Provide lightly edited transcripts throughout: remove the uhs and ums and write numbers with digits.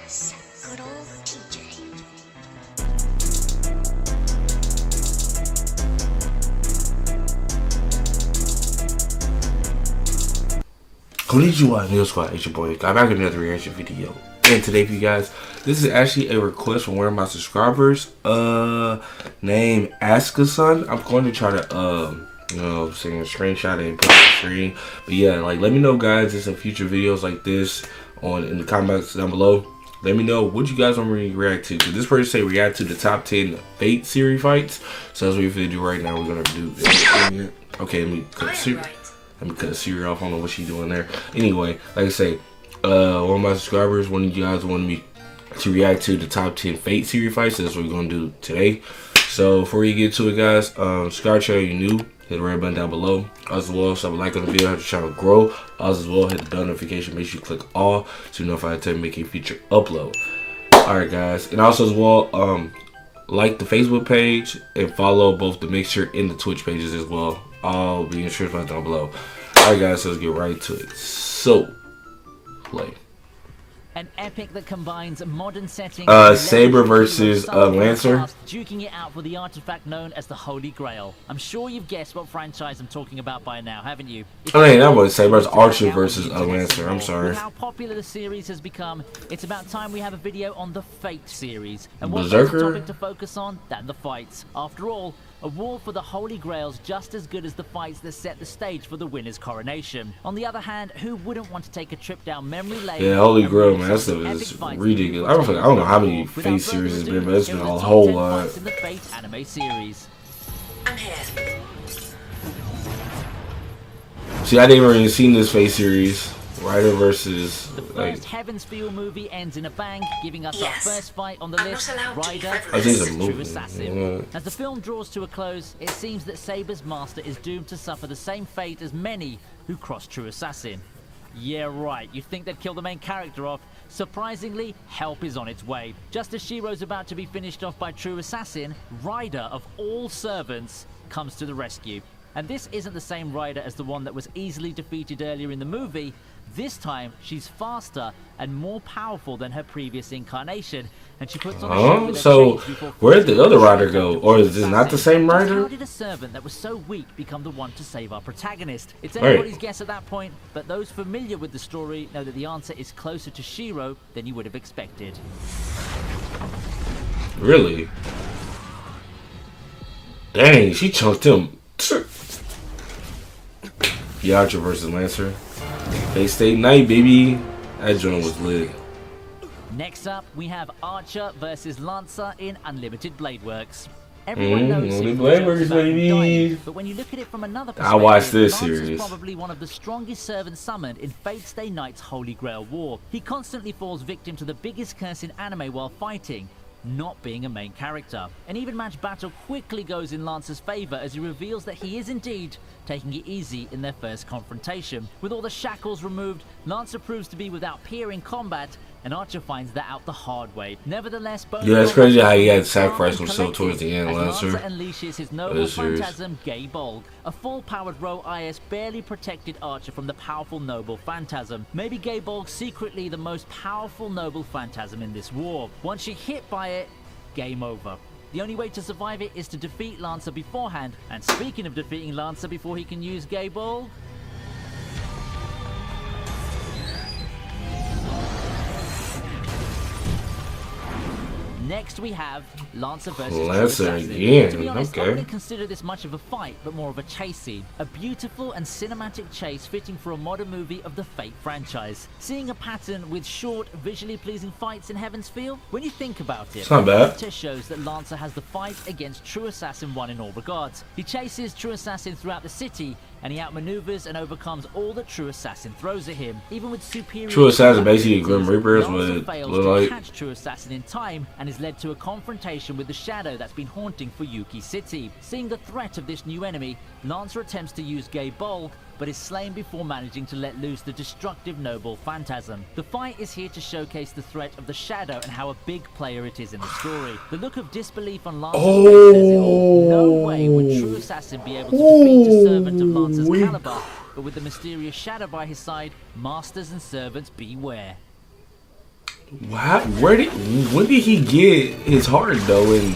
Yes, good old TJ. Konnichiwa, Neil Squad, it's your boy. Got back with another reaction video. And today for you guys, this is actually a request from one of my subscribers, named Askason. I'm going to try to, send a screenshot and put it on the screen. But yeah, like, let me know, guys, in some future videos like this in the comments down below. Let me know what you guys want me to react to. So this person say react to the top 10 Fate series fights. So that's what we're going to do right now. We're going to do. Okay, let me cut Siri off. I don't know what she's doing there. Anyway, like I say, one of my subscribers, one of you guys wanted me to react to the top 10 Fate series fights. So that's what we're going to do today. So before you get to it, guys, subscribe channel you new. Hit the red button down below. As well, so like on the video, help the channel grow. As well, hit the bell notification. Make sure you click all so you know if I attempt to make a future upload. Alright, guys. And also as well, like the Facebook page and follow both the Mixer and the Twitch pages as well. I'll be in the description down below. Alright, guys, so let's get right to it. So, play. An epic that combines modern settings, Saber versus Lancer, duking it out for the artifact known as the Holy Grail. I'm sure you've guessed what franchise I'm talking about by now, haven't you? Oh, hey, that was Saber's Archer versus Lancer. I'm sorry. With how popular the series has become, it's about time we have a video on the Fate series. And what's Berserker a topic to focus on than the fights? After all, a war for the Holy Grail's just as good as the fights that set the stage for the winner's coronation. On the other hand, who wouldn't want to take a trip down memory lane? Yeah, Holy Grail, man, that stuff is ridiculous. I don't know how many Fate series has been, but it's been a whole lot. In the Fate anime series. I'm here. See, I didn't even seen this Fate series. Ryder versus the first Heaven's Feel movie ends in a bang, giving us our first fight on the list, Ryder versus True Assassin. As the film draws to a close, it seems that Saber's master is doomed to suffer the same fate as many who cross True Assassin. Yeah, right, you think they'd kill the main character off? Surprisingly, help is on its way. Just as Shiro's about to be finished off by True Assassin, Ryder, of all servants, comes to the rescue. And this isn't the same Ryder as the one that was easily defeated earlier in the movie. This time, she's faster and more powerful than her previous incarnation, and she puts on a show with her so where'd the other Ryder go? Or is this not the same Ryder? How did a servant that was so weak become the one to save our protagonist? It's anybody's guess at that point, but those familiar with the story know that the answer is closer to Shiro than you would have expected. Really? Dang, she chunked him. Archer versus Lancer. Fate Stay Night, baby. That joint was lit. Next up, we have Archer versus Lancer in Unlimited Blade Works. Everyone knows Unlimited Blade Works, baby. But when you look at it from another perspective, I watched this Lancer's series. Probably one of the strongest servants summoned in Fate Stay Night's Holy Grail War. He constantly falls victim to the biggest curse in anime while fighting, not being a main character. An even match battle quickly goes in Lancer's favor as he reveals that he is indeed taking it easy in their first confrontation. With all the shackles removed, Lancer proves to be without peer in combat, and Archer finds that out the hard way. Nevertheless, yeah, it's crazy how he had sacrificed himself towards the end, Lancer. Unleashes his noble phantasm, Gay Bolg. A full-powered Row IS barely protected Archer from the powerful noble phantasm. Maybe Gay Bolg secretly the most powerful noble phantasm in this war. Once you're hit by it, game over. The only way to survive it is to defeat Lancer beforehand. And speaking of defeating Lancer before he can use Gay Bolg, next we have Lancer versus Lancer again. To be honest, okay. I wouldn't consider this much of a fight, but more of a chase scene. A beautiful and cinematic chase fitting for a modern movie of the Fate franchise. Seeing a pattern with short, visually pleasing fights in Heaven's Feel? When you think about it, it's not bad. It shows that Lancer has the fight against True Assassin won in all regards. He chases True Assassin throughout the city, and he outmaneuvers and overcomes all that True Assassin throws at him. Even with superior True Assassin basically Grim Reapers Lancer with fails little to catch True Assassin in time and is led to a confrontation with the shadow that's been haunting for Yuki City. Seeing the threat of this new enemy, Lancer attempts to use Gay Bolg, but is slain before managing to let loose the destructive noble phantasm. The fight is here to showcase the threat of the shadow and how a big player it is in the story. The look of disbelief on Lancer's face says it all. No way would True Assassin be able to defeat a servant of Lancer's caliber, but with the mysterious shadow by his side, masters and servants beware. Wow, when did he get his heart though? And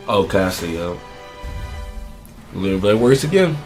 Casio. Little Blade works again.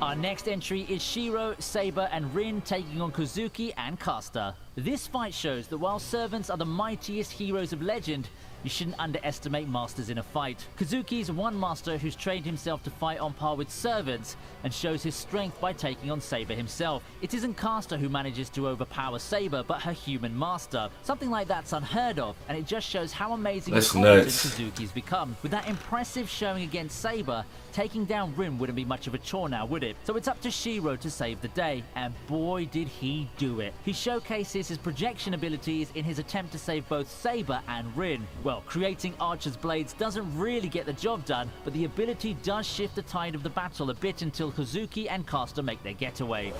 Our next entry is Shiro, Saber, and Rin taking on Kozuki and Caster. This fight shows that while servants are the mightiest heroes of legend, you shouldn't underestimate masters in a fight. Kozuki's one master who's trained himself to fight on par with servants and shows his strength by taking on Saber himself. It isn't Caster who manages to overpower Saber, but her human master. Something like that's unheard of, and it just shows how amazing and competent Kozuki's become. With that impressive showing against Saber, taking down Rin wouldn't be much of a chore now, would it? So it's up to Shiro to save the day, and boy did he do it. He showcases his projection abilities in his attempt to save both Saber and Rin. Well, creating Archer's blades doesn't really get the job done, but the ability does shift the tide of the battle a bit until Kozuki and Caster make their getaway.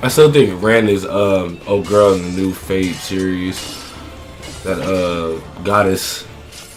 I still think Ren is old girl in the new Fate series. That goddess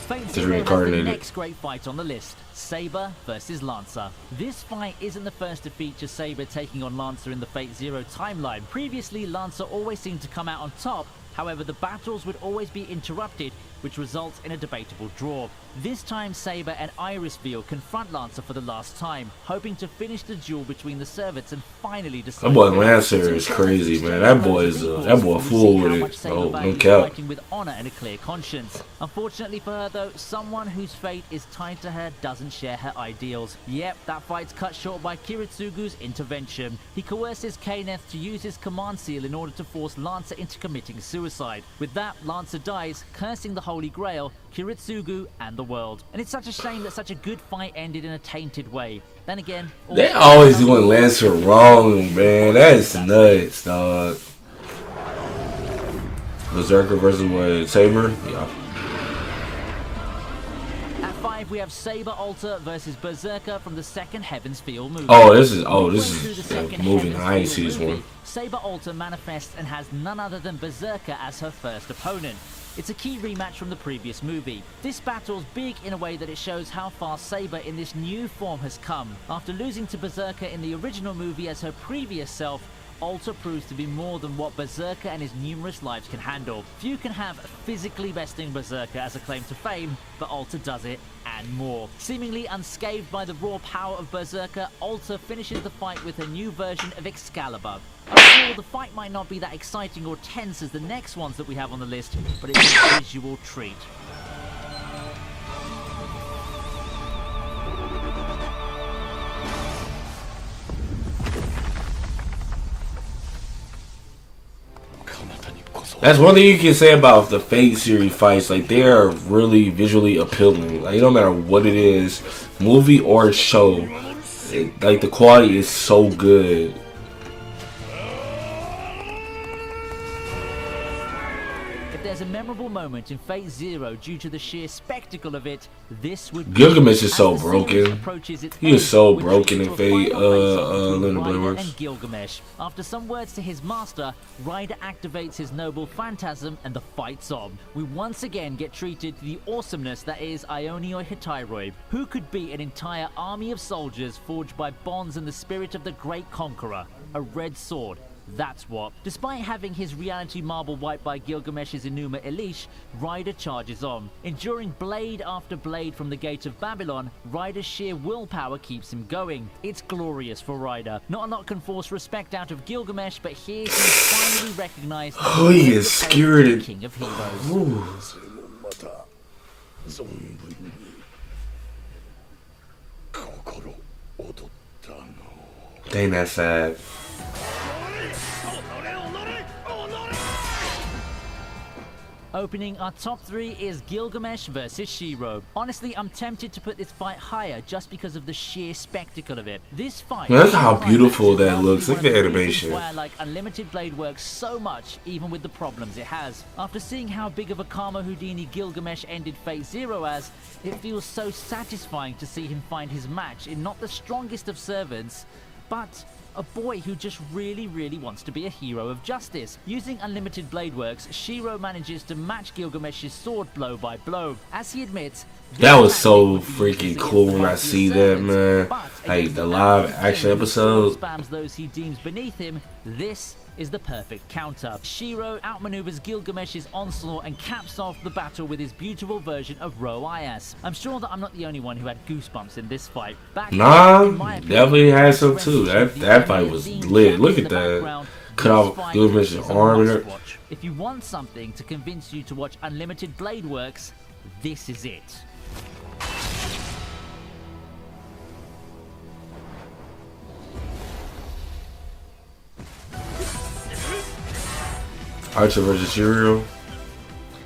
is reincarnated. The next great fight on the list. Saber versus Lancer. This fight isn't the first to feature Saber taking on Lancer in the Fate Zero timeline. Previously, Lancer always seemed to come out on top. However, the battles would always be interrupted, which results in a debatable draw. This time, Saber and Irisveal confront Lancer for the last time, hoping to finish the duel between the servants and finally decide. That boy Lancer is crazy, man. That boy is that boy a fool with it. Oh, no cap. Fighting with honor and a clear conscience. Unfortunately for her, though, someone whose fate is tied to her doesn't share her ideals. Yep, that fight's cut short by Kiritsugu's intervention. He coerces Kaneth to use his command seal in order to force Lancer into committing suicide. With that, Lancer dies, cursing the Holy Grail, Kiritsugu, and the world. And it's such a shame that such a good fight ended in a tainted way. Then again, they always doing Lancer wrong, man. That is nuts, dog. Berserker versus what? Saber? Yeah. At 5, we have Saber Alter versus Berserker from the second Heaven's Feel movie. This is moving. I ain't seen this one. Saber Alter manifests and has none other than Berserker as her first opponent. It's a key rematch from the previous movie. This battle's big in a way that it shows how far Saber in this new form has come. After losing to Berserker in the original movie as her previous self, Alter proves to be more than what Berserker and his numerous lives can handle. Few can have physically besting Berserker as a claim to fame, but Alter does it and more. Seemingly unscathed by the raw power of Berserker, Alter finishes the fight with a new version of Excalibur. Overall, the fight might not be that exciting or tense as the next ones that we have on the list, but it's a visual treat. That's one thing you can say about the Fate series fights. Like, they are really visually appealing. Like, no matter what it is, movie or show, like the quality is so good. There's a memorable moment in Fate Zero due to the sheer spectacle of it. This would Gilgamesh is so broken. He is so broken in Fate and Gilgamesh. After some words to his master, Ryder activates his noble phantasm and the fight's on. We once again get treated to the awesomeness that is Ionioi Hetairoi. Who could beat an entire army of soldiers forged by bonds and the spirit of the great conqueror? A red sword. That's what. Despite having his reality marble wiped by Gilgamesh's Enuma Elish, Ryder charges on. Enduring blade after blade from the gate of Babylon, Ryder's sheer willpower keeps him going. It's glorious for Ryder. Not a lot can force respect out of Gilgamesh, but here he's finally recognized as he is scared. King of Heroes. Dang, that's sad. Opening our top 3 is Gilgamesh versus Shiro. Honestly, I'm tempted to put this fight higher just because of the sheer spectacle of it. This fight... Look how beautiful that looks. Look at the animation. Why I like Unlimited Blade works so much, even with the problems it has. After seeing how big of a Karma Houdini Gilgamesh ended Fate Zero as, it feels so satisfying to see him find his match in not the strongest of servants, but a boy who just really wants to be a hero of justice. Using unlimited blade works, Shiro manages to match Gilgamesh's sword blow by blow. As he admits, that was so freaking cool when I see that, man. Like the live action episode. Spams those he deems beneath him. This is the perfect counter. Shiro outmaneuvers Gilgamesh's onslaught and caps off the battle with his beautiful version of Ro-Ayas. I'm sure that I'm not the only one who had goosebumps in this fight. Definitely had some too. That fight was lit. Look at that. Cut off Gilgamesh's arm. If you want something to convince you to watch unlimited blade works, this is it. Archer versus Shiro.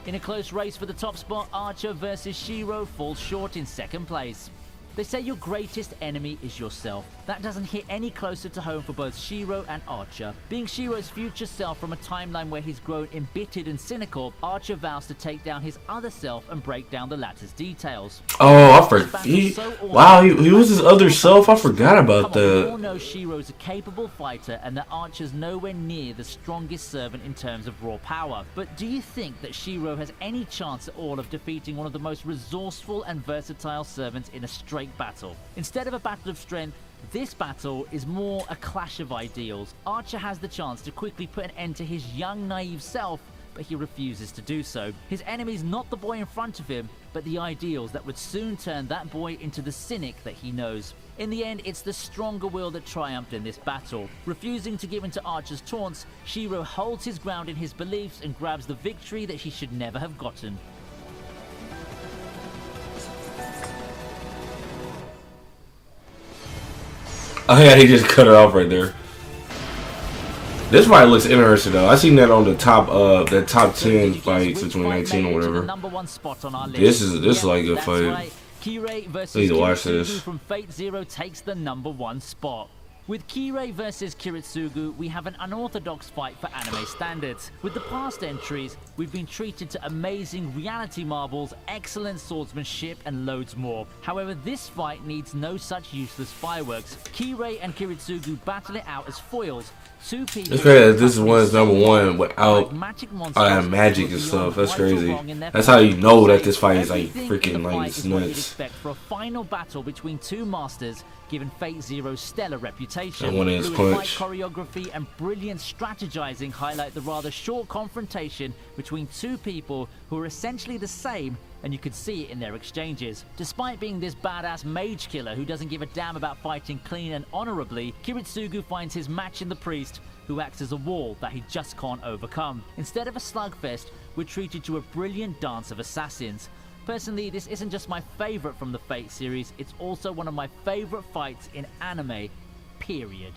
In a close race for the top spot, Archer versus Shiro falls short in second place. They say your greatest enemy is yourself. That doesn't hit any closer to home for both Shiro and Archer. Being Shiro's future self from a timeline where he's grown embittered and cynical, Archer vows to take down his other self and break down the latter's details. Oh, I forgot. Wow, he was his other self. I forgot about that. We all know Shiro's a capable fighter and that Archer's nowhere near the strongest servant in terms of raw power. But do you think that Shiro has any chance at all of defeating one of the most resourceful and versatile servants in a straight battle? Instead of a battle of strength, this battle is more a clash of ideals. Archer has the chance to quickly put an end to his young, naive self, but he refuses to do so. His enemy's not the boy in front of him, but the ideals that would soon turn that boy into the cynic that he knows. In the end, it's the stronger will that triumphed in this battle. Refusing to give in to Archer's taunts, Shiro holds his ground in his beliefs and grabs the victory that he should never have gotten. Oh yeah, he just cut it off right there. This fight looks interesting though. I seen that on the top that top 10 fights between 19 or whatever. This is like a fight. Kirei I versus need to watch Kiritsugu this. from Fate Zero takes the #1 spot. With Kirei versus Kiritsugu, we have an unorthodox fight for anime standards. With the past entries, we've been treated to amazing reality marbles, excellent swordsmanship, and loads more. However, this fight needs no such useless fireworks. Kirei and Kiritsugu battle it out as foils. Two people. It's crazy that this one's #1 without magic and stuff. That's crazy. That's how you know that this fight is like freaking like it's nuts. For a final battle between two masters, given Fate Zero's stellar reputation. And one is Fluid punch. fight choreography and brilliant strategizing highlight the rather short confrontation between two people who are essentially the same, and you could see it in their exchanges. Despite being this badass mage killer who doesn't give a damn about fighting clean and honorably, Kiritsugu finds his match in the priest, who acts as a wall that he just can't overcome. Instead of a slugfest, we're treated to a brilliant dance of assassins. Personally, this isn't just my favorite from the Fate series, it's also one of my favorite fights in anime, period.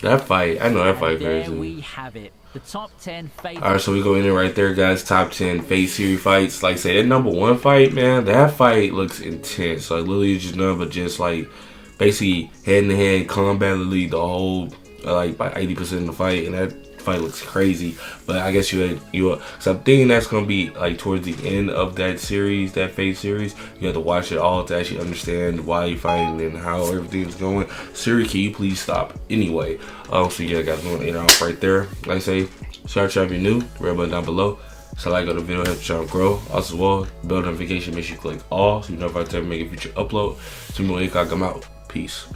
That fight, I know that fight There crazy. we have it. The top 10 Fate. Alright, so we go in there right there, guys. Top 10 Fate series fights. Like I said, that #1 fight, man, that fight looks intense. Like literally just nothing but just like basically hand-to-hand combat, literally the whole like by 80% of the fight, and that fight looks crazy. But I guess so I'm thinking that's gonna be like towards the end of that series, that Fate series. You have to watch it all to actually understand why you're fighting and how everything's going. Siri, can you please stop? Anyway, so yeah, guys, I'm gonna end it off right there. Like I say, subscribe if you're new, red button down below. So like on the video, help the channel grow. Also, well, bell notification, make sure you click all so you know if I make a future upload. So INCOG, I'm out. Peace.